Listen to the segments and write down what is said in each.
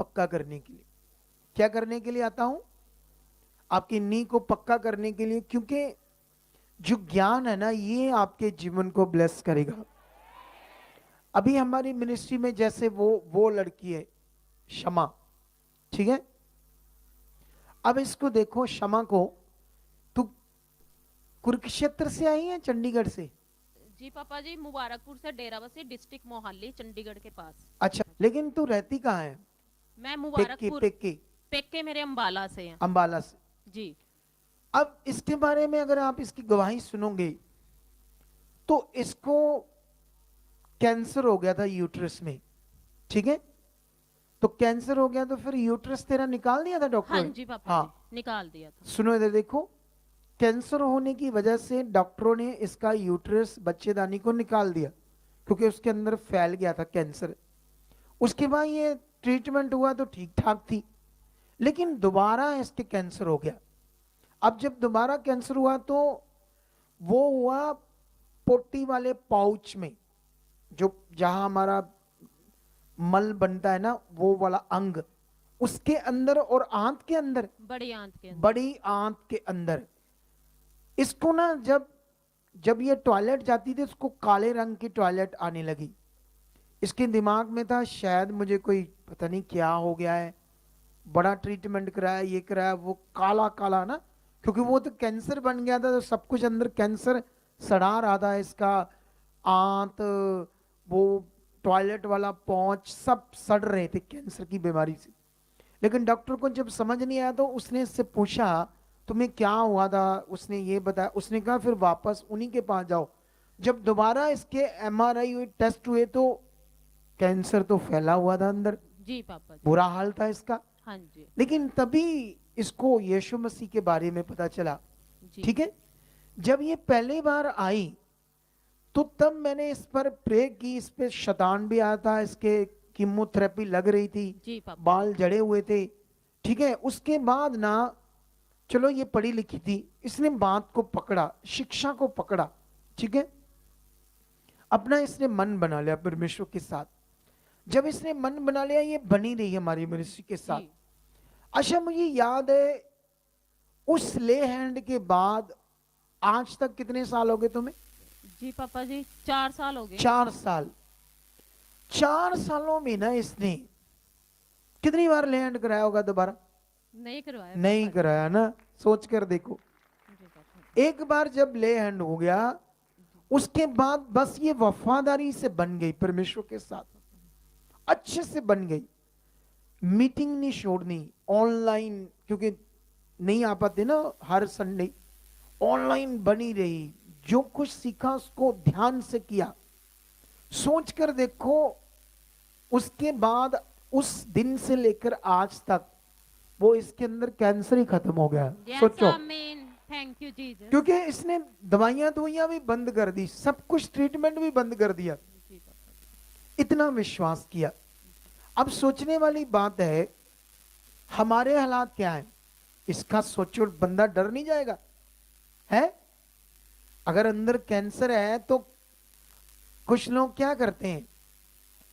पक्का करने के लिए। क्या करने के लिए आता हूं? आपकी नी को पक्का करने के लिए, क्योंकि जो ज्ञान है ना ये आपके जीवन को ब्लेस करेगा। अभी हमारी मिनिस्ट्री में जैसे वो लड़की है शमा, ठीक है। अब इसको देखो, शमा को, तू कुरुक्षेत्र से आई है चंडीगढ़ से? जी पापा जी, मुबारकपुर से, डेराबस्सी डिस्ट्रिक्ट मोहाली, चंडीगढ़ के पास। अच्छा, लेकिन तू रहती कहाँ है? मैं पेक्के मुबारकपुर। पेक्के पेके मेरे अंबाला से हैं। अंबाला से। जी। अब इसके बारे में अगर आप इसकी गवाही सुनोगे तो इसको कैंसर हो गया था यूट्रस में, ठीक है। तो कैंसर हो गया तो फिर यूट्रस तेरा निकाल दिया था हाँ डॉक्टर ने? जी पापा जी, हाँ। निकाल दिया था। सुनो इधर देखो, कैंसर होने की वजह से डॉक्टरों ने इसका यूट्रस बच्चेदानी को निकाल दिया, क्योंकि उसके अंदर फैल गया था कैंसर। उसके बाद ये ट्रीटमेंट हुआ तो ठीक ठाक थी, लेकिन दोबारा इसके कैंसर हो गया। अब जब दोबारा कैंसर हुआ तो वो हुआ पोटी वाले पाउच में, जो जहां हमारा मल बनता है ना, वो वाला अंग, उसके अंदर और आंत के अंदर, बड़ी आंत के अंदर। बड़ी आंत के अंदर। इसको ना जब जब ये टॉयलेट जाती थी, इसको काले रंग की टॉयलेट आने लगी। इसके दिमाग में था शायद मुझे कोई पता नहीं क्या हो गया है, बड़ा ट्रीटमेंट कराया, ये कराया, वो काला काला ना, क्योंकि वो तो कैंसर बन गया था, तो सब कुछ अंदर कैंसर सड़ा रहा था इसका। आंत, वो टॉयलेट वाला पहुंच, सब सड़ रहे थे कैंसर की बीमारी से। लेकिन डॉक्टर को जब समझ नहीं आया तो उसने इससे पूछा तुम्हें क्या हुआ था, उसने ये बताया। उसने कहा फिर वापस उन्हीं के पास जाओ। जब दोबारा इसके एमआरआई हुए, टेस्ट हुए, तो कैंसर तो फैला हुआ था अंदर, जी पापा जी। बुरा हाल था इसका। हाँ जी। लेकिन तभी इसको यीशु मसीह के बारे में पता चला, जी। ठीक है। जब ये पहली बार आई तो तब मैंने इस पर प्रे की, इस पे शैतान भी आया था, इसके कीमोथेरेपी लग रही थी, जी पापा। बाल जड़े हुए थे, ठीक है। उसके बाद ना, चलो ये पढ़ी लिखी थी, इसने बात को पकड़ा, शिक्षा को पकड़ा, ठीक है। अपना इसने मन बना लिया परमेश्वर के साथ। जब इसने मन बना लिया, ये बनी रही हमारी मिनिस्ट्री के साथ। जी। अच्छा, मुझे याद है उस ले हैंड के बाद आज तक कितने साल हो गए तुम्हें? जी पापा जी, 4 साल हो गए। 4 साल। 4 सालों में ना इसने कितनी बार ले हैंड कराया होगा दोबारा? नहीं करवाया नहीं पापा जी। कराया ना, सोच कर देखो। जी पापा। एक बार जब ले हैंड हो गया, उसके बाद बस ये वफादारी से बन गई परमेश्वर के साथ, अच्छे से बन गई। मीटिंग नहीं छोड़नी, ऑनलाइन, क्योंकि नहीं आ पाते ना हर संडे, ऑनलाइन बनी रही। जो कुछ सीखा उसको ध्यान से किया। सोच कर देखो, उसके बाद उस दिन से लेकर आज तक वो इसके अंदर कैंसर ही खत्म हो गया। यस सोचो, आमीन, थैंक यू जीसस। क्योंकि इसने दवाइयां दवाइयां भी बंद कर दी, सब कुछ ट्रीटमेंट भी बंद कर दिया, जी पापा। इतना विश्वास किया। अब सोचने वाली बात है, हमारे हालात क्या है इसका सोचो, बंदा डर नहीं जाएगा है? अगर अंदर कैंसर है तो कुछ लोग क्या करते हैं,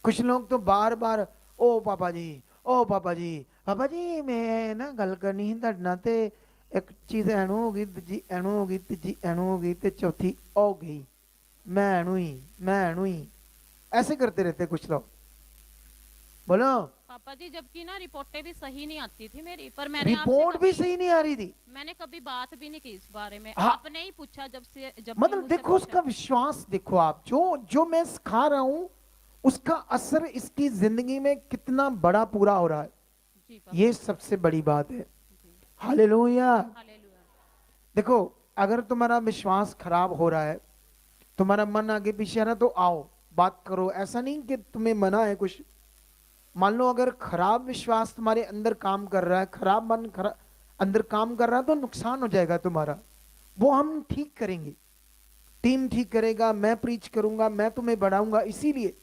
कुछ लोग तो बार बार ओ पापा जी, ओ पापा जी, पापा जी मैं ना गल करनी ही ਤੁਹਾਡੇ ਨਾਲ ਤੇ एक चीज एनू हो गई, दूजी एनू हो गई, तीजी एनू हो गई, ते चौथी हो गई, मैं एनू ही, मैं एनू ही, ऐसे करते रहते कुछ लोग। बोलो। पापा जी, जबकि ना रिपोर्टें भी सही नहीं आती थी मेरी, पर मैंने आपसे रिपोर्ट भी कभी सही नहीं आ रही थी। मैंने कभी बात भी नहीं की इस बारे में। हाँ, आपने ही पूछा, जब भी मतलब मुझसे देखो उसका पूछा। विश्वास, देखो आप जो जो मैं सिखा रहा हूं उसका असर इसकी जिंदगी में कितना बड़ा पूरा हो रहा है, जी पापा। ये सबसे बड़ी बात है। जी। हालेलुया। हालेलुया। देखो, अगर तुम्हारा विश्वास खराब हो रहा है, तुम्हारा मन आगे पीछे है ना, तो आओ बात करो। ऐसा नहीं कि तुम्हें मना है कुछ। मान लो अगर खराब विश्वास तुम्हारे अंदर काम कर रहा है, खराब मन अंदर काम कर रहा है, तो नुकसान हो जाएगा तुम्हारा। वो हम ठीक करेंगे, टीम ठीक करेगा, मैं प्रीच करूंगा, मैं तुम्हें बढ़ाऊंगा। इसीलिए,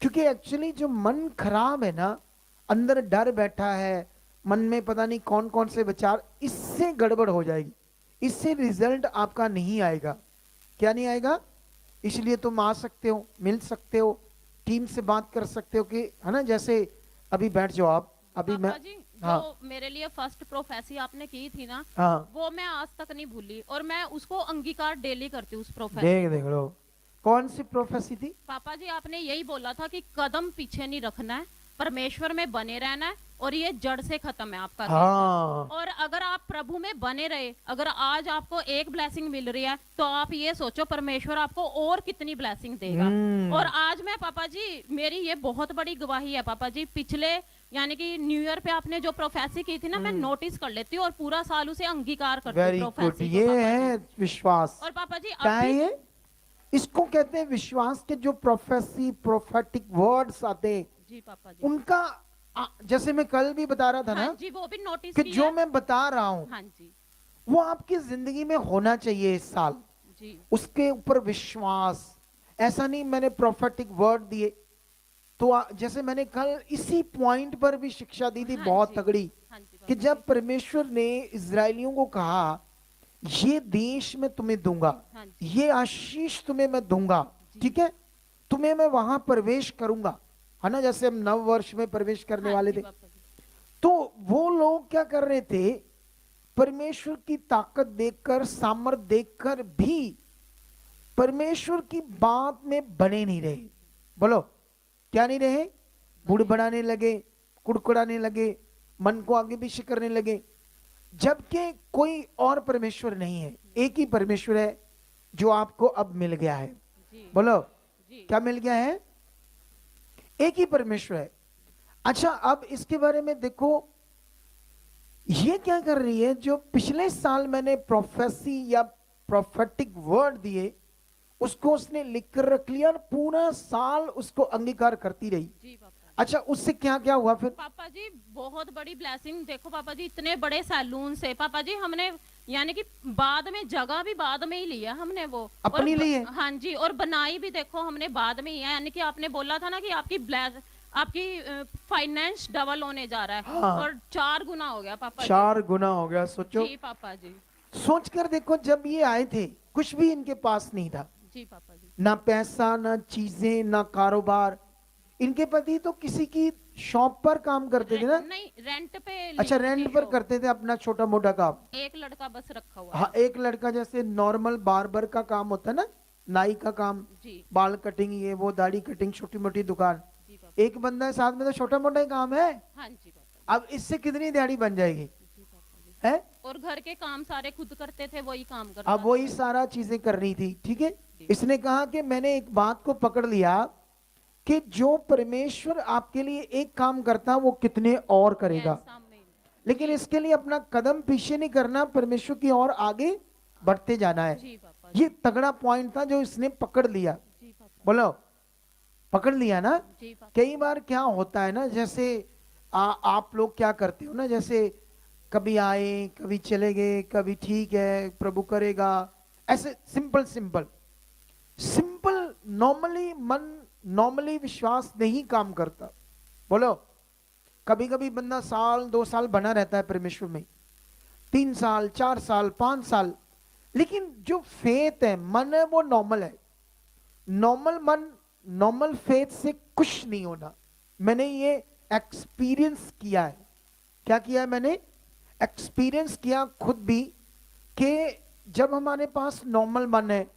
क्योंकि एक्चुअली जो मन खराब है ना, अंदर डर बैठा है, मन में पता नहीं कौन कौन से विचार, इससे गड़बड़ हो जाएगी, इससे रिजल्ट आपका नहीं आएगा। क्या नहीं आएगा? इसलिए तुम आ सकते हो, मिल सकते हो, टीम से बात कर सकते हो कि है ना, जैसे अभी बैठ जाओ आप, अभी मैं, पापा जी जो हाँ मेरे लिए फर्स्ट प्रोफेसी आपने की थी ना, हाँ, वो मैं आज तक नहीं भूली और मैं उसको अंगीकार डेली करती हूँ उस प्रोफेसी देख को। देख लो, कौन सी प्रोफेसी थी? पापा जी आपने यही बोला था कि कदम पीछे नहीं रखना है, परमेश्वर में बने रहना है और ये जड़ से खत्म है आपका कहना। हाँ, और अगर आप प्रभु में बने रहे, अगर आज आपको एक ब्लेसिंग मिल रही है तो आप ये सोचो परमेश्वर आपको और कितनी ब्लेसिंग देगा। और आज मैं पापा जी, मेरी ये बहुत बड़ी गवाही है पापा जी, पिछले यानी कि न्यू ईयर पे आपने जो प्रोफेसी की थी ना, मैं नोटिस कर लेती हूँ और पूरा साल उसे अंगीकार करती हूँ वेरी गुड, प्रोफेसी को ये पापा जी। है विश्वास। और पापा जी क्या है अभी ये? इसको कहते हैं विश्वास के जो प्रोफेसी प्रोफेटिक वर्ड्स आते हैं, जी पापा जी। उनका जैसे मैं कल भी बता रहा था हाँ ना, जी, वो भी नोटिस कि किया जो है। मैं बता रहा हूं हाँ जी वो आपकी जिंदगी में होना चाहिए इस साल, जी उसके ऊपर विश्वास। ऐसा नहीं मैंने प्रोफेटिक वर्ड दिए तो जैसे मैंने कल इसी पॉइंट पर भी शिक्षा दी थी हाँ बहुत जी तगड़ी, हाँ जी कि पापा जब जी। परमेश्वर ने इजरायलियों को कहा ये देश मैं तुम्हें दूंगा, हाँ जी ये आशीष तुम्हें मैं दूंगा, जी ठीक है, तुम्हें मैं वहां प्रवेश करूंगा, है ना, जैसे हम नव वर्ष में प्रवेश करने हाँ वाले जी थे। पापा जी। तो वो लोग क्या कर रहे थे, परमेश्वर की ताकत देखकर सामर्थ देखकर भी परमेश्वर की बात में बने नहीं रहे। बोलो क्या नहीं रहे? बुढ़ बढ़ाने लगे, कुड़कुड़ाने लगे, मन को आगे पीछे करने लगे, जबकि कोई और परमेश्वर नहीं है, एक ही परमेश्वर है जो आपको अब मिल गया है। जी बोलो जी क्या मिल गया है? एक ही परमेश्वर है। अच्छा अब इसके बारे में देखो, ये क्या कर रही है, जो पिछले साल मैंने प्रोफेसी या प्रोफेटिक वर्ड दिए उसको उसने लिख कर रख लिया और पूरा साल उसको अंगीकार करती रही। जी पापा जी। अच्छा उससे क्या क्या हुआ फिर? पापा जी बहुत बड़ी ब्लेसिंग देखो पापा जी, इतने बड़े सैलून से पापा जी हमने यानी कि बाद में जगह भी बाद में ही लिया हमने वो। और अपनी लिए? हाँ जी, और बनाई भी देखो हमने बाद में ही है, यानी कि आपने बोला था ना कि आपकी फाइनेंस डबल होने जा रहा है, हाँ। और 4 गुना हो गया पापा जी। 4 गुना हो गया, सोचो। जी पापा जी। सोच कर देखो, जब ये आए थे कुछ भी इनके पास नहीं था, जी पापा जी। ना पैसा ना चीजें ना कारोबार। इनके पति तो किसी की शॉप पर काम करते थे ना? नहीं रेंट पे अच्छा ली थी रेंट पर शॉप। करते थे अपना छोटा मोटा काम। एक लड़का बस रखा हुआ हाँ है। एक लड़का, जैसे नॉर्मल बार्बर का काम होता है ना, नाई का काम, जी बाल कटिंग ये वो दाढ़ी कटिंग, छोटी मोटी दुकान, जी पापा। एक बंदा है साथ में, तो छोटा मोटा ही काम है। हाँ जी पापा अब इससे कितनी दिहाड़ी बन जाएगी? जी पापा जी। है? और घर के काम सारे खुद करते थे, वही काम करता अब वही था। सारा चीजें करनी थी, ठीक है। जी। इसने कहा कि मैंने एक बात को पकड़ लिया कि जो परमेश्वर आपके लिए एक काम करता वो कितने और करेगा, Yes, आमीन। लेकिन जी इसके लिए अपना कदम पीछे नहीं करना, परमेश्वर की ओर आगे बढ़ते जाना है। जी पापा जी। ये तगड़ा पॉइंट था जो इसने पकड़ लिया। जी पापा बोलो पकड़ लिया ना? जी पापा। कई बार क्या होता है ना, जैसे आप लोग क्या करते हो ना, जैसे कभी आए कभी चले गए, कभी ठीक है प्रभु करेगा, ऐसे सिंपल सिंपल सिंपल नॉर्मली मन, नॉर्मली विश्वास नहीं काम करता। बोलो कभी कभी बंदा साल 2 साल बना रहता है परमेश्वर में, 3 साल 4 साल 5 साल, लेकिन जो फेथ है, मन है, वो नॉर्मल है। नॉर्मल मन नॉर्मल फेथ से कुछ नहीं होना। मैंने ये एक्सपीरियंस किया है। क्या किया है मैंने? एक्सपीरियंस किया खुद भी, कि जब हमारे पास नॉर्मल मन है,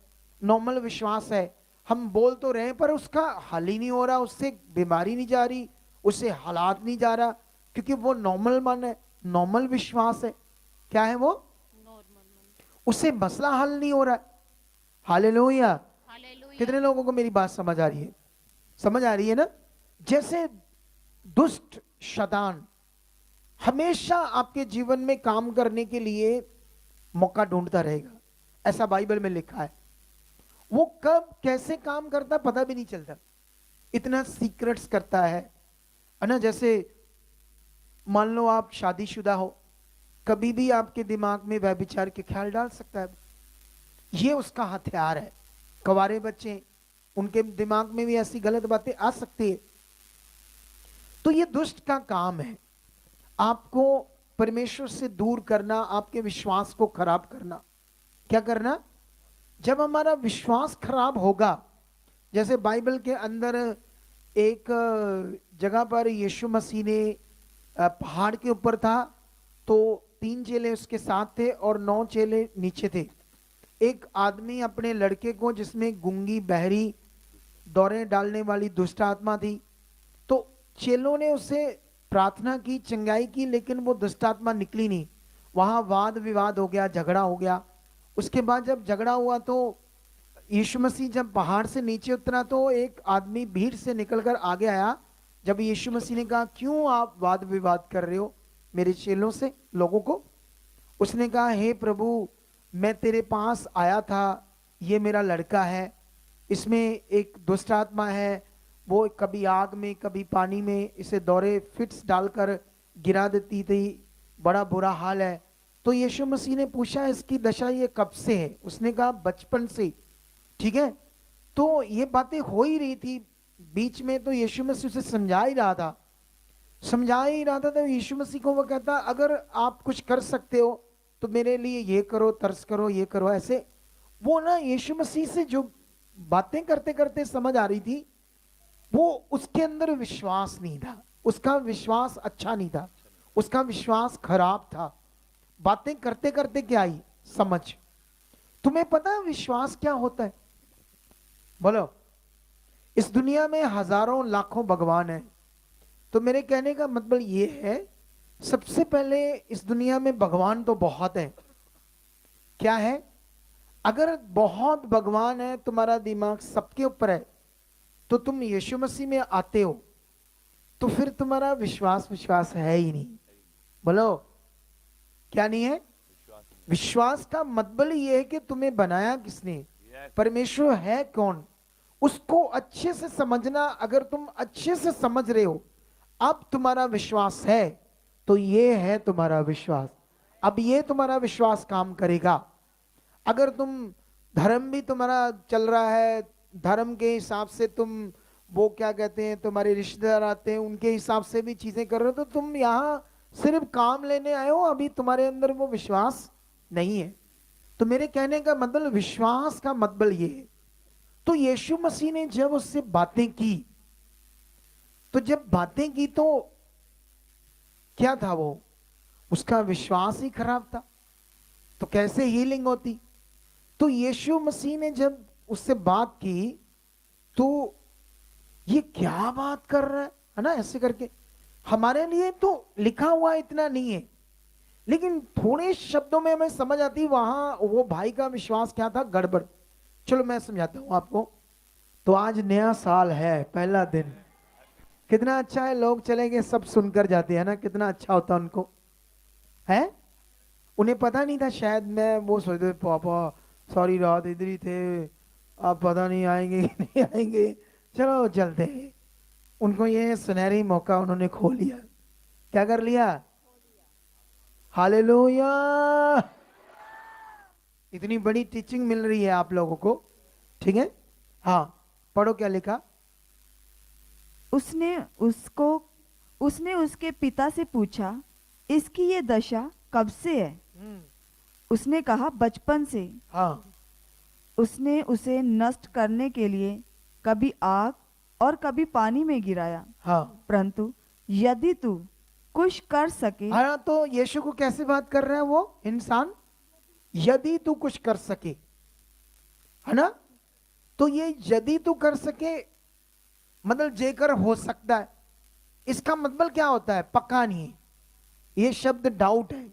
नॉर्मल विश्वास है, हम बोल तो रहे हैं पर उसका हल ही नहीं हो रहा, उससे बीमारी नहीं जा रही, उससे हालात नहीं जा रहा, क्योंकि वो नॉर्मल मन है, नॉर्मल विश्वास है। क्या है वो? नॉर्मल। उससे मसला हल नहीं हो रहा है। हालेलुया। हालेलुया। कितने लोगों को मेरी बात समझ आ रही है? समझ आ रही है ना? जैसे दुष्ट शैतान हमेशा आपके जीवन में काम करने के लिए मौका ढूंढता रहेगा, ऐसा बाइबल में लिखा है। वो कब कैसे काम करता पता भी नहीं चलता, इतना सीक्रेट्स करता है ना। जैसे मान लो आप शादीशुदा हो, कभी भी आपके दिमाग में व्यभिचार के ख्याल डाल सकता है, ये उसका हथियार है। कवारे बच्चे, उनके दिमाग में भी ऐसी गलत बातें आ सकती है। तो ये दुष्ट का काम है, आपको परमेश्वर से दूर करना, आपके विश्वास को खराब करना। क्या करना? जब हमारा विश्वास खराब होगा, जैसे बाइबल के अंदर एक जगह पर यीशु मसीह ने पहाड़ के ऊपर था, तो 3 चेले उसके साथ थे और 9 चेले नीचे थे। एक आदमी अपने लड़के को, जिसमें गूंगी बहरी दौरे डालने वाली दुष्ट आत्मा थी, तो चेलों ने उससे प्रार्थना की, चंगाई की, लेकिन वो दुष्ट आत्मा निकली नहीं। वहां वाद विवाद हो गया, झगड़ा हो गया। उसके बाद जब झगड़ा हुआ तो यीशु मसीह जब पहाड़ से नीचे उतरा तो एक आदमी भीड़ से निकलकर आगे आया। जब यीशु मसीह ने कहा, क्यों आप वाद विवाद कर रहे हो मेरे चेलों से, लोगों को? उसने कहा, हे प्रभु, मैं तेरे पास आया था, ये मेरा लड़का है, इसमें एक दुष्ट आत्मा है, वो कभी आग में कभी पानी में इसे दौरे फिट्स डालकर गिरा देती थी, बड़ा बुरा हाल है। तो यीशु मसीह ने पूछा, इसकी दशा ये कब से है? उसने कहा, बचपन से। ठीक है, तो ये बातें हो ही रही थी बीच में, तो यीशु मसीह उसे समझा ही रहा था, तो यीशु मसीह को वो कहता, अगर आप कुछ कर सकते हो तो मेरे लिए ये करो, तरस करो, ये करो, ऐसे। वो ना यीशु मसीह से जो बातें करते करते समझ आ रही थी, वो उसके अंदर विश्वास नहीं था, उसका विश्वास अच्छा नहीं था, उसका विश्वास खराब था। बातें करते करते क्या आई? समझ। तुम्हें पता है विश्वास क्या होता है? बोलो। इस दुनिया में हजारों लाखों भगवान हैं, तो मेरे कहने का मतलब ये है, सबसे पहले इस दुनिया में भगवान तो बहुत है। क्या है? अगर बहुत भगवान है, तुम्हारा दिमाग सबके ऊपर है, तो तुम यीशु मसीह में आते हो, तो फिर तुम्हारा विश्वास है ही नहीं। बोलो, क्या नहीं है? विश्वास का मतलब ये है कि तुम्हें बनाया किसने, परमेश्वर है कौन, उसको अच्छे से समझना। अगर तुम अच्छे से समझ रहे हो, अब तुम्हारा विश्वास है, तो ये है तुम्हारा विश्वास। अब ये तुम्हारा विश्वास काम करेगा। अगर तुम धर्म भी तुम्हारा चल रहा है, धर्म के हिसाब से तुम, वो क्या कहते हैं, तुम्हारे रिश्तेदार आते हैं, उनके हिसाब से भी चीजें कर रहे हो, तो तुम यहाँ सिर्फ काम लेने आए हो, अभी तुम्हारे अंदर वो विश्वास नहीं है। तो मेरे कहने का मतलब, विश्वास का मतलब ये है। तो यीशु मसीह ने जब उससे बातें की, तो जब बातें की तो क्या था? वो उसका विश्वास ही खराब था, तो कैसे हीलिंग होती? तो यीशु मसीह ने जब उससे बात की, तो ये क्या बात कर रहा है ना, ऐसे करके। हमारे लिए तो लिखा हुआ इतना नहीं है, लेकिन थोड़े शब्दों में हमें समझ आती, वहां वो भाई का विश्वास क्या था, गड़बड़। चलो मैं समझाता हूं आपको। तो आज नया साल है, पहला दिन, कितना अच्छा है, लोग चले गए सब सुनकर जाते हैं ना, कितना अच्छा होता उनको है। उन्हें पता नहीं था शायद, मैं वो सोचते, पापा सॉरी, रात इधर ही थे, आप पता नहीं आएंगे कि नहीं आएंगे, चलो चलते हैं। उनको ये सुनहरी मौका उन्होंने खो लिया। क्या कर लिया? हालेलुया। इतनी बड़ी टीचिंग मिल रही है आप लोगों को, ठीक है। हाँ, पढ़ो क्या लिखा। उसने उसके पिता से पूछा, इसकी ये दशा कब से है? उसने कहा, बचपन से। हाँ, उसने उसे नष्ट करने के लिए कभी आग और कभी पानी में गिराया, हाँ, परंतु यदि तू कुछ कर सके। हाँ, तो यीशु को कैसे बात कर रहा है वो इंसान? यदि तू कुछ कर सके, है ना। तो ये यदि तू कर सके मतलब जेकर हो सकता है, इसका मतलब क्या होता है? पक्का नहीं है, ये शब्द डाउट है।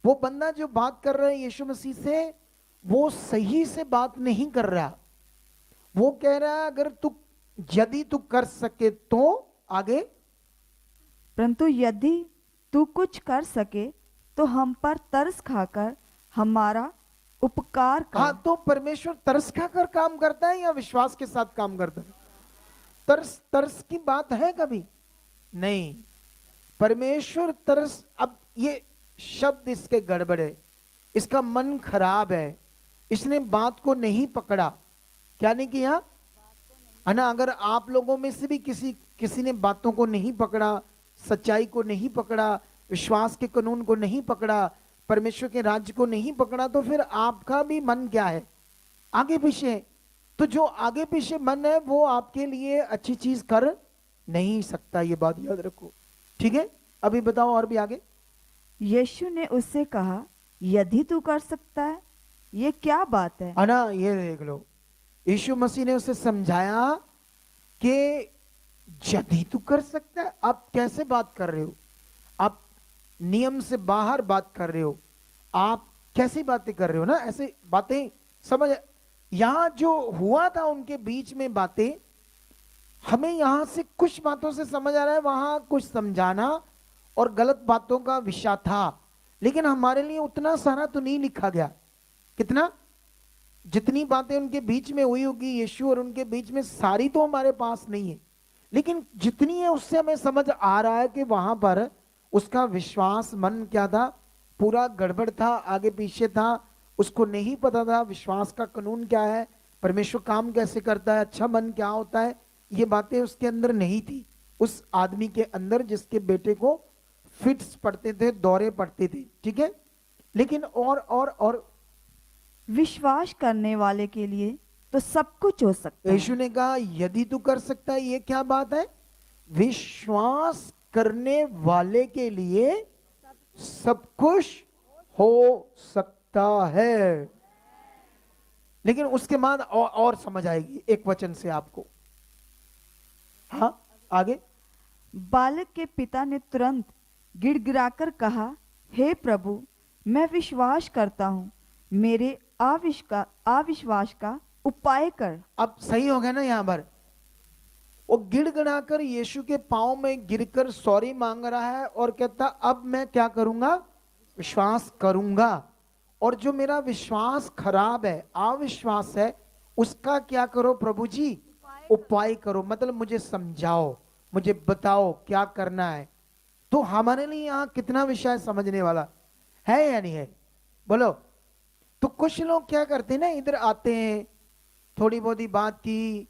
वो बंदा जो बात कर रहा है यीशु मसीह से, वो सही से बात नहीं कर रहा। वो कह रहा है, अगर तू, यदि तू कर सके तो आगे, परंतु यदि तू कुछ कर सके तो हम पर तरस खाकर हमारा उपकार कर। हाँ, तो परमेश्वर तरस खाकर काम करता है या विश्वास के साथ काम करता है? तरस की बात है कभी नहीं। परमेश्वर तरस, अब ये शब्द इसके गड़बड़ है, इसका मन खराब है, इसने बात को नहीं पकड़ा। क्या नहीं किया, है ना। अगर आप लोगों में से भी किसी ने बातों को नहीं पकड़ा, सच्चाई को नहीं पकड़ा, विश्वास के कानून को नहीं पकड़ा, परमेश्वर के राज्य को नहीं पकड़ा, तो फिर आपका भी मन क्या है, आगे पीछे। तो जो आगे पीछे मन है वो आपके लिए अच्छी चीज कर नहीं सकता, ये बात याद रखो, ठीक है। अभी बताओ और भी आगे। यीशु ने उससे कहा, यदि तू कर सकता है, ये क्या बात है? है ना, ये देख लो, यीशु मसीह ने उसे समझाया कि यदि तू कर सकता है। आप कैसे बात कर रहे हो, आप नियम से बाहर बात कर रहे हो, आप कैसी बातें कर रहे हो ना, ऐसे बातें समझ। यहां जो हुआ था उनके बीच में बातें, हमें यहां से कुछ बातों से समझ आ रहा है वहां कुछ समझाना और गलत बातों का विषय था, लेकिन हमारे लिए उतना सारा तो नहीं लिखा गया। कितना, जितनी बातें उनके बीच में हुई होगी यीशु और उनके बीच में, सारी तो हमारे पास नहीं है, लेकिन जितनी है उससे हमें समझ आ रहा है कि वहां पर उसका विश्वास मन क्या था, पूरा गड़बड़ था, आगे पीछे था, उसको नहीं पता था विश्वास का कानून क्या है, परमेश्वर काम कैसे करता है, अच्छा मन क्या होता है, ये बातें उसके अंदर नहीं थी, उस आदमी के अंदर जिसके बेटे को फिट्स पड़ते थे, दौरे पड़ते थे, ठीक है। लेकिन और विश्वास करने वाले के लिए तो सब कुछ हो सकता है। यीशु ने कहा यदि तू कर सकता है, ये क्या बात है, विश्वास करने वाले के लिए सब कुछ हो सकता है। लेकिन उसके बाद और समझ आएगी एक वचन से आपको। हाँ आगे। बालक के पिता ने तुरंत गिड़गिड़ाकर कहा, हे प्रभु, मैं विश्वास करता हूँ, मेरे अविश्वास का उपाय कर। अब सही हो गया ना, यहां पर वो गिड़गिड़ाकर यीशु के पांव में गिरकर सॉरी मांग रहा है और कहता अब मैं क्या करूंगा, विश्वास करूंगा, और जो मेरा विश्वास खराब है, अविश्वास है, उसका क्या करो प्रभु जी, उपाय करो, मतलब मुझे समझाओ, मुझे बताओ क्या करना है। तो हमारे लिए यहाँ कितना विषय समझने वाला है या नहीं है, बोलो। तो कुछ लोग क्या करते हैं ना, इधर आते हैं, थोड़ी बहुत ही बात की,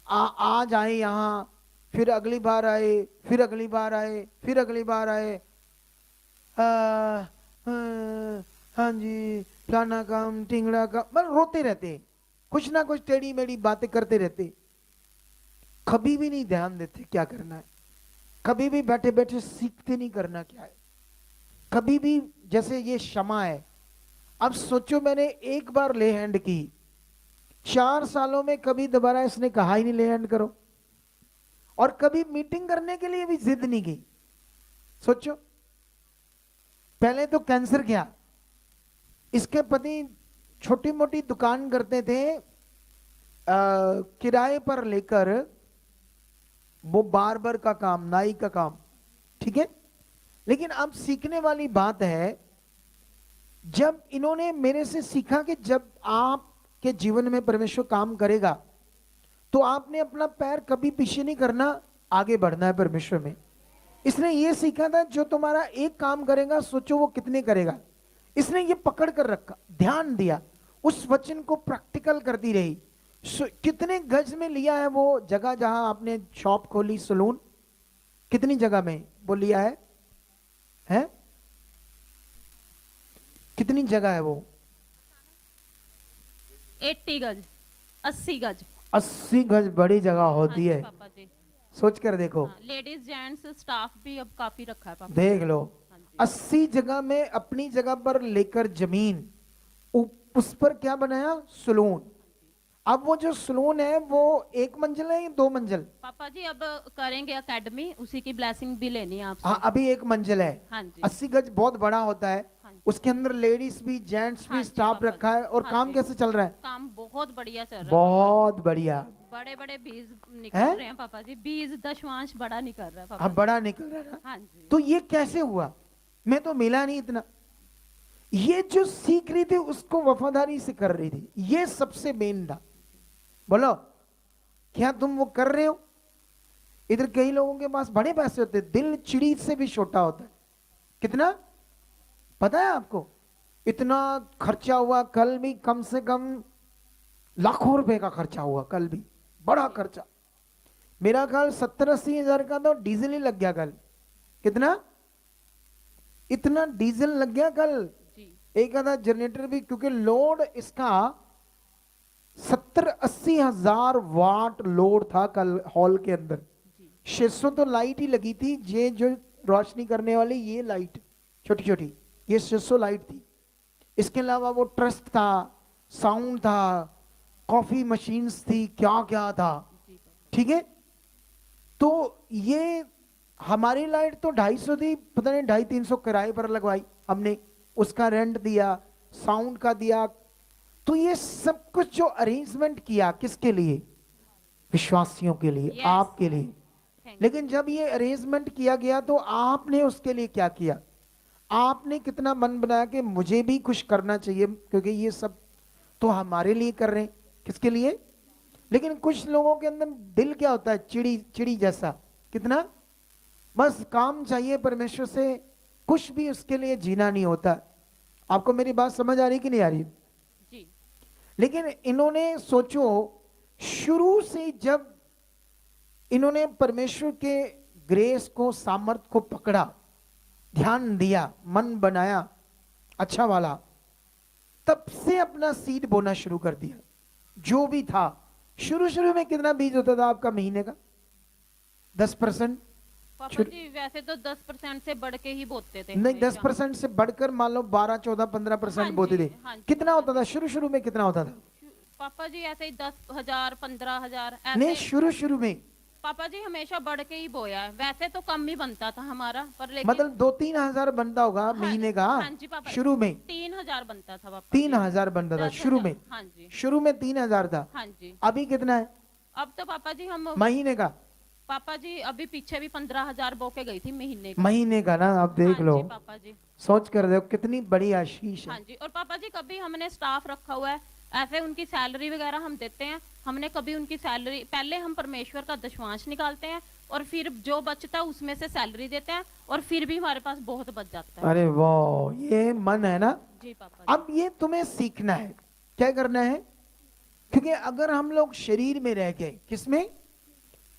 आज आए यहाँ, फिर अगली बार आए, फिर अगली बार आए, फिर अगली बार आए, हाँ जी फलाना काम टिंगड़ा काम, बस रोते रहते, कुछ ना कुछ टेढ़ी मेढ़ी बातें करते रहते, कभी भी नहीं ध्यान देते क्या करना है, कभी भी बैठे बैठे सीखते नहीं करना क्या है, कभी भी। जैसे ये क्षमा है, अब सोचो मैंने एक बार ले हैंड की, 4 सालों में कभी दोबारा इसने कहा ही नहीं ले हैंड करो, और कभी मीटिंग करने के लिए भी जिद नहीं की। सोचो, पहले तो कैंसर किया, इसके पति छोटी मोटी दुकान करते थे, किराए पर लेकर, वो बार्बर का काम, नाई का काम, ठीक है। लेकिन अब सीखने वाली बात है, जब इन्होंने मेरे से सीखा कि जब आपके जीवन में परमेश्वर काम करेगा तो आपने अपना पैर कभी पीछे नहीं करना, आगे बढ़ना है परमेश्वर में। इसने ये सीखा था, जो तुम्हारा एक काम करेगा सोचो वो कितने करेगा। इसने ये पकड़ कर रखा, ध्यान दिया, उस वचन को प्रैक्टिकल करती रही। कितने गज में लिया है वो जगह जहां आपने शॉप खोली, सलून, कितनी जगह में वो लिया है, हैं? कितनी जगह है वो? 80 गज, 80 गज। 80 गज बड़ी जगह हाँ होती जी है, पापा जी। सोच कर देखो। हाँ, लेडीज जेंट्स स्टाफ भी अब काफी रखा है पापा। देख लो, हाँ जी। 80 जगह में अपनी जगह पर लेकर जमीन, उस पर क्या बनाया, सलून। अब वो जो सलून है वो 1 मंजिल है या 2 मंजिल? पापा जी अब करेंगे एकेडमी, उसी की ब्लेसिंग भी लेनी है आपसे। हाँ अभी 1 मंजिल है। हाँ जी। 80 गज बहुत बड़ा होता है, हाँ जी। उसके अंदर लेडीज भी जेंट्स हाँ भी जी, स्टाफ पापा रखा है, और हाँ काम जी। कैसे चल रहा है? काम बहुत बढ़िया चल रहा है। बहुत बढ़िया। बड़े बड़े बीज निकल हैं? रहे हैं पापा जी, बीज दशमांश बड़ा निकल रहा है पापा हाँ जी। बड़ा निकल रहा है ना। हाँ जी। तो ये कैसे हुआ, मैं तो मिला नहीं इतना। ये जो सीख रही थी उसको वफादारी से कर रही थी, ये सबसे मेन था। बोलो क्या तुम वो कर रहे हो? इधर कई लोगों के पास बड़े पैसे होते हैं, दिल चिड़ी से भी छोटा होता है। कितना पता है आपको? इतना खर्चा हुआ कल भी, कम से कम लाखों रुपए का खर्चा हुआ कल भी, बड़ा खर्चा। मेरा ख्याल 70-80 हजार का तो डीजल ही लग गया कल। कितना? इतना डीजल लग गया कल। जी। एक आधा जनरेटर भी, क्योंकि लोड इसका 70-80 हजार वाट लोड था कल हॉल के अंदर। 600 तो लाइट ही लगी थी, ये जो रोशनी करने वाली ये लाइट छोटी छोटी, ये सिसो लाइट थी। इसके अलावा वो ट्रस्ट था, साउंड था, कॉफी मशीन्स थी, क्या क्या था, ठीक है। तो ये हमारी लाइट तो 250 थी, पता नहीं 250-300 किराए पर लगवाई हमने, उसका रेंट दिया, साउंड का दिया। तो ये सब कुछ जो अरेंजमेंट किया किसके लिए? विश्वासियों के लिए, Yes. आपके लिए। Thank you. लेकिन जब ये अरेंजमेंट किया गया तो आपने उसके लिए क्या किया? आपने कितना मन बनाया कि मुझे भी कुछ करना चाहिए, क्योंकि ये सब तो हमारे लिए कर रहे हैं, किसके लिए? लेकिन कुछ लोगों के अंदर दिल क्या होता है? चिड़ी चिड़ी जैसा, कितना बस काम चाहिए परमेश्वर से, कुछ भी उसके लिए जीना नहीं होता। आपको मेरी बात समझ आ रही कि नहीं आ रही? जी लेकिन इन्होंने सोचो, शुरू से जब इन्होंने परमेश्वर के ग्रेस को, सामर्थ को पकड़ा, ध्यान दिया, मन बनाया अच्छा वाला, तब से अपना सीड बोना शुरू कर दिया। जो भी था, शुरू में कितना बीज होता था आपका महीने का? 10%? पापा जी वैसे तो 10% से बढ़ के ही बोते थे नहीं, हमेशा। 10% से बढ़कर मान लो 12, 14, 15% हाँ बोते जी, थे। हाँ जी, कितना हाँ होता था शुरू में? कितना होता था? पापा जी ऐसे ही 10,000 15,000 नहीं, ऐसे। शुरू में पापा जी हमेशा बढ़ के ही बोया है, वैसे तो कम ही बनता था हमारा, पर लेकिन मतलब 2-3 हजार बनता होगा हाँ, महीने का। हाँ जी पापा, शुरू में 3,000 बनता था पापा 3,000 बनता था 10,000 शुरू में। हाँ जी, शुरू में 3,000 था। हाँ जी। अभी कितना है अब तो पापा जी हम महीने का? पापा जी अभी पीछे भी 15,000 बो के गई थी महीने का। महीने का ना, आप देख हाँ लो, जी पापा जी, सोच कर देखो कितनी बड़ी आशीष हाँ है। जी। और पापा जी कभी हमने स्टाफ रखा हुआ है, ऐसे उनकी सैलरी वगैरह हम देते हैं, हमने कभी उनकी सैलरी, पहले हम परमेश्वर का दशवांश निकालते हैं और फिर जो बचता है उसमें से सैलरी देते हैं, और फिर भी हमारे पास बहुत बच जाता है। अरे वाह, ये मन है ना। जी पापा जी। अब ये तुम्हें सीखना है, क्या करना है? क्योंकि अगर हम लोग शरीर में रह गए, किसमें?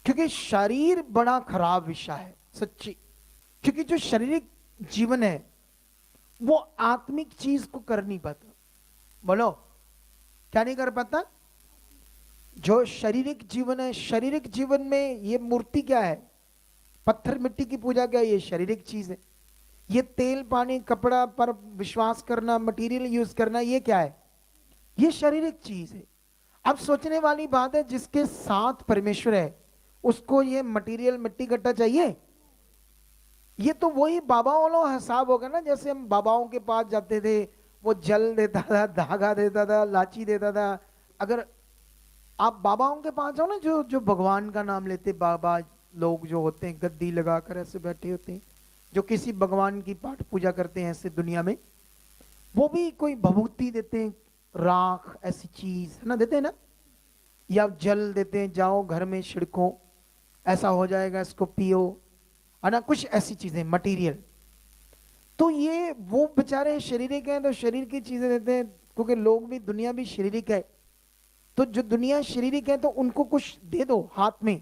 क्योंकि शरीर बड़ा खराब विषय है सच्ची। क्योंकि जो शारीरिक जीवन है वो आत्मिक चीज को कर नहीं पाता। बोलो, क्या नहीं कर पाता? जो शारीरिक जीवन है, शारीरिक जीवन में ये मूर्ति क्या है? पत्थर मिट्टी की पूजा क्या है? ये शारीरिक चीज है। ये तेल पानी कपड़ा पर विश्वास करना, मटेरियल यूज करना, ये क्या है? ये शारीरिक चीज है। अब सोचने वाली बात है, जिसके साथ परमेश्वर है उसको ये मटेरियल मिट्टी कट्टा चाहिए? ये तो वही बाबा वाला हिसाब होगा ना। जैसे हम बाबाओं के पास जाते थे, वो जल देता था, धागा देता था, लाची देता था। अगर आप बाबाओं के पास जाओ ना, जो जो भगवान का नाम लेते बाबा लोग जो होते हैं, गद्दी लगाकर ऐसे बैठे होते हैं, जो किसी भगवान की पाठ पूजा करते हैं ऐसे दुनिया में, वो भी कोई भभूति देते हैं, राख ऐसी चीज है ना, देते हैं ना, या जल देते हैं, जाओ घर में छिड़को ऐसा हो जाएगा, इसको पियो, है ना, कुछ ऐसी चीजें मटेरियल। तो ये वो बेचारे शारीरिक हैं तो शरीर की चीजें देते हैं, क्योंकि लोग भी, दुनिया भी शारीरिक है। तो जो दुनिया शारीरिक है तो उनको कुछ दे दो हाथ में,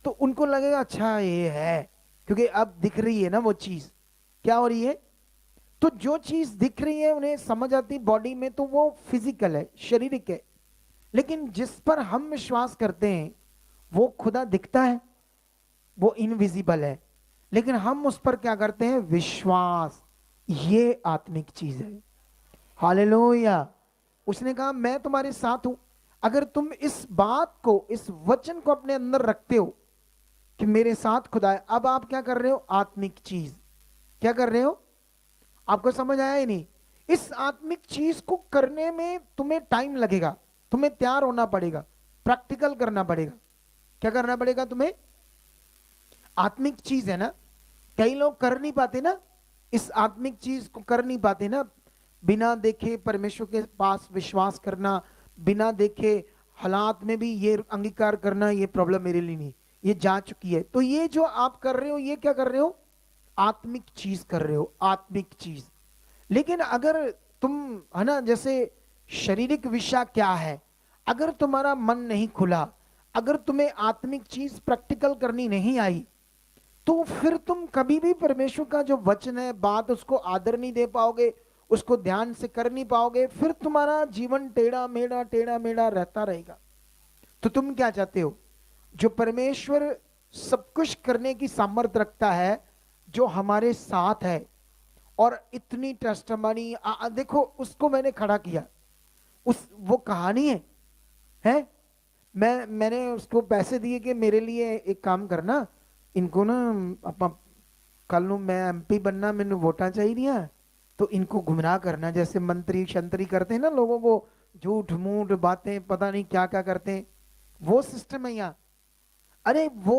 तो उनको लगेगा अच्छा ये है, क्योंकि अब दिख रही है ना वो चीज। क्या हो रही है? तो जो चीज दिख रही है उन्हें समझ आती बॉडी में, तो वो फिजिकल है, शारीरिक है। लेकिन जिस पर हम विश्वास करते हैं वो खुदा दिखता है, वो इनविजिबल है, लेकिन हम उस पर क्या करते हैं? विश्वास। ये आत्मिक चीज है। हालेलुया। उसने कहा मैं तुम्हारे साथ हूं। अगर तुम इस बात को, इस वचन को अपने अंदर रखते हो कि मेरे साथ खुदा है, अब आप क्या कर रहे हो? आत्मिक चीज क्या कर रहे हो? आपको समझ आया ही नहीं? इस आत्मिक चीज को करने में तुम्हें टाइम लगेगा, तुम्हें तैयार होना पड़ेगा, प्रैक्टिकल करना पड़ेगा। क्या करना पड़ेगा तुम्हें? आत्मिक चीज है ना, कई लोग कर नहीं पाते ना, इस आत्मिक चीज को कर नहीं पाते ना। बिना देखे परमेश्वर के पास विश्वास करना, बिना देखे हालात में भी ये अंगीकार करना, ये प्रॉब्लम मेरे लिए नहीं, ये जा चुकी है। तो ये जो आप कर रहे हो, ये क्या कर रहे हो? आत्मिक चीज कर रहे हो, आत्मिक चीज। लेकिन अगर तुम, है ना, जैसे शारीरिक विषय क्या है, अगर तुम्हारा मन नहीं खुला, अगर तुम्हें आत्मिक चीज प्रैक्टिकल करनी नहीं आई, तो फिर तुम कभी भी परमेश्वर का जो वचन है, बात, उसको आदर नहीं दे पाओगे, उसको ध्यान से कर नहीं पाओगे। फिर तुम्हारा जीवन टेढ़ा मेढ़ा रहता रहेगा। तो तुम क्या चाहते हो? जो परमेश्वर सब कुछ करने की सामर्थ्य रखता है, जो हमारे साथ है और इतनी टेस्टमनी, देखो उसको मैंने खड़ा किया, उस वो कहानी है मैंने उसको पैसे दिए कि मेरे लिए एक काम करना, इनको ना ਆਪਾਂ ਕੱਲ ਨੂੰ मैं एमपी बनना, मैंने वोटा चाहिए, तो इनको गुमराह करना, जैसे मंत्री शंत्री करते हैं ना लोगों को, झूठ मूठ बातें पता नहीं क्या क्या करते हैं, वो सिस्टम है यहाँ। अरे वो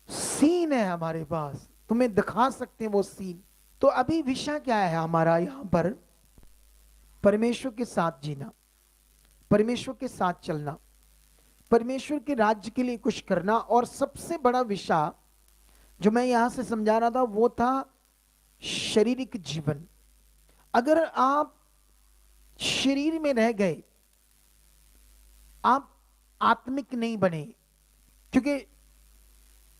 सीन है हमारे पास, तुम्हें दिखा सकते हैं वो सीन। तो अभी विषय क्या है हमारा यहाँ पर? परमेश्वर के साथ जीना, परमेश्वर के साथ चलना, परमेश्वर के राज्य के लिए कुछ करना। और सबसे बड़ा विषय जो मैं यहां से समझा रहा था वो था शारीरिक जीवन। अगर आप शरीर में रह गए, आप आत्मिक नहीं बने। क्योंकि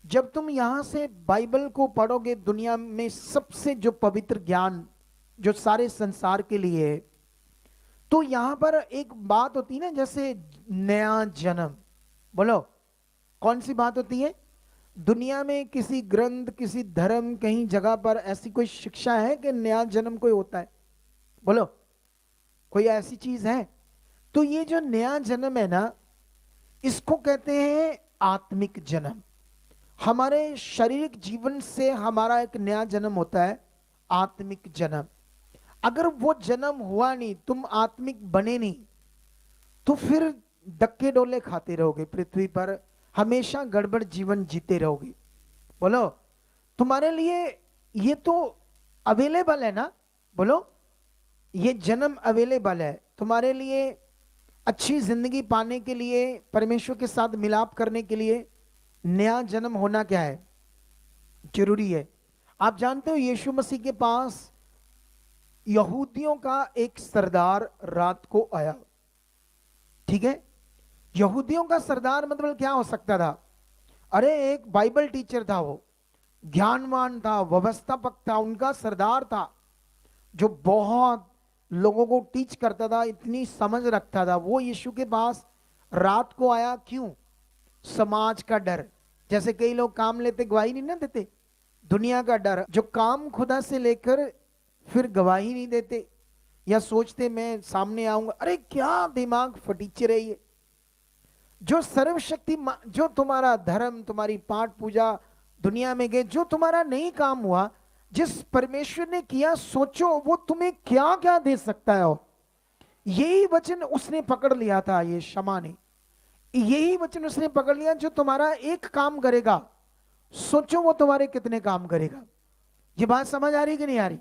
जब तुम यहां से बाइबल को पढ़ोगे, दुनिया में सबसे जो पवित्र ज्ञान जो सारे संसार के लिए है, तो यहां पर एक बात होती है ना, जैसे नया जन्म। बोलो कौन सी बात होती है? दुनिया में किसी ग्रंथ, किसी धर्म, कहीं जगह पर ऐसी कोई शिक्षा है कि नया जन्म कोई होता है? बोलो कोई ऐसी चीज है? तो ये जो नया जन्म है ना, इसको कहते हैं आत्मिक जन्म। हमारे शारीरिक जीवन से हमारा एक नया जन्म होता है, आत्मिक जन्म। अगर वो जन्म हुआ नहीं, तुम आत्मिक बने नहीं, तो फिर धक्के डोले खाते रहोगे पृथ्वी पर, हमेशा गड़बड़ जीवन जीते रहोगे। बोलो तुम्हारे लिए ये तो अवेलेबल है ना? बोलो ये जन्म अवेलेबल है तुम्हारे लिए, अच्छी जिंदगी पाने के लिए, परमेश्वर के साथ मिलाप करने के लिए नया जन्म होना क्या है? जरूरी है। आप जानते हो यीशु मसीह के पास यहूदियों का एक सरदार रात को आया, ठीक है? यहूदियों का सरदार मतलब क्या हो सकता था? अरे एक बाइबल टीचर था, वो ज्ञानवान था, व्यवस्थापक था, उनका सरदार था जो बहुत लोगों को टीच करता था, इतनी समझ रखता था। वो यीशु के पास रात को आया, क्यों? समाज का डर। जैसे कई लोग काम लेते गवाही नहीं ना देते, दुनिया का डर, जो काम खुदा से लेकर फिर गवाही नहीं देते या सोचते मैं सामने आऊंगा। अरे क्या दिमाग फटीचर है ये! जो सर्वशक्ति, जो तुम्हारा धर्म, तुम्हारी पाठ पूजा दुनिया में गए, जो तुम्हारा नहीं काम हुआ, जिस परमेश्वर ने किया, सोचो वो तुम्हें क्या क्या दे सकता है। यही वचन उसने पकड़ लिया था, ये शमा ने, यही वचन उसने पकड़ लिया। जो तुम्हारा एक काम करेगा, सोचो वो तुम्हारे कितने काम करेगा। ये बात समझ आ रही कि नहीं आ रही?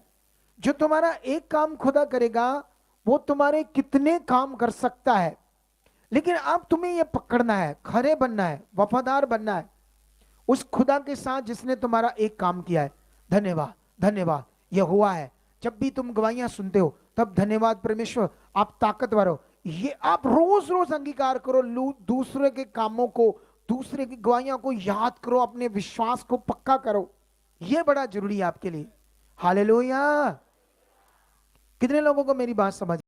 जो तुम्हारा एक काम खुदा करेगा, वो तुम्हारे कितने काम कर सकता है। लेकिन अब तुम्हें यह पकड़ना है, खरे बनना है, वफादार बनना है उस खुदा के साथ जिसने तुम्हारा एक काम किया है। धन्यवाद, धन्यवाद, यह हुआ है। जब भी तुम गवाहियां सुनते हो तब धन्यवाद परमेश्वर, आप ताकतवर हो। ये आप रोज रोज अंगीकार करो, दूसरे के कामों को, दूसरे की गवाहियां को याद करो, अपने विश्वास को पक्का करो। यह बड़ा जरूरी है आपके लिए। हालेलुया! कितने लोगों को मेरी बात समझ